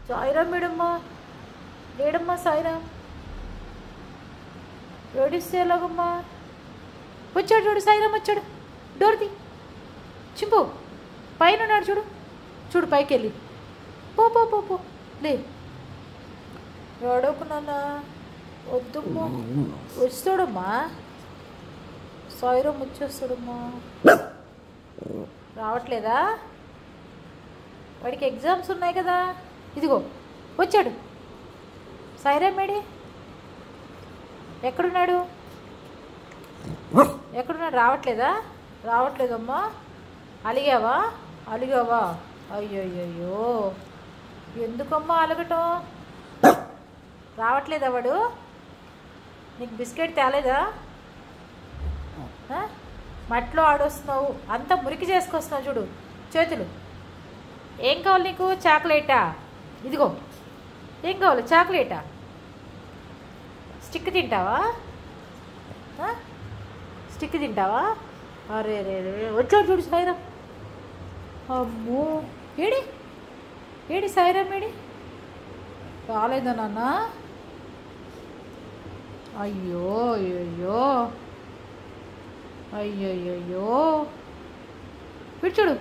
సాయిరామ్ మేడమ్మా, లేడమ్మా సాయిరామ్, ఏడిస్తే ఎలాగమ్మా? వచ్చాడు చూడు, సాయిరామ్ వచ్చాడు. డోర్ది చింపు, పైన ఉన్నాడు చూడు, చూడు పైకి వెళ్ళి పో పో పో పో, లే ఏడవకున్నా, వద్దమ్మా. వస్తాడమ్మా, సాయిరామ్ వచ్చేస్తాడమ్మా. రావట్లేదా? వాడికి ఎగ్జామ్స్ ఉన్నాయి కదా. ఇదిగో వచ్చాడు సాయిరామ్. మేడి ఎక్కడున్నాడు? ఎక్కడున్నాడు? రావట్లేదా? రావట్లేదమ్మా. అలిగావా? అలిగావా? అయ్యయ్యో, ఎందుకమ్మా అలగటం? రావట్లేదా వాడు? నీకు బిస్కెట్ తేలేదా? మట్లో ఆడొస్తున్నావు, అంతా మురికి చేసుకొస్తున్నావు చూడు చేతులు. ఏం కావాలి నీకు? చాక్లెటా? ఇదిగో ఏం కావాలి? చాక్లెటా? స్టిక్ తింటావా? స్టిక్ తింటావా? అరే రే రే, వచ్చాడు చూడు సాయిరామ్. అమ్మో, ఏడి ఏడి సాయిరామ్? ఏడి రాలేదా నాన్న? అయ్యో అయ్యో అయ్యయ్యో, చూడు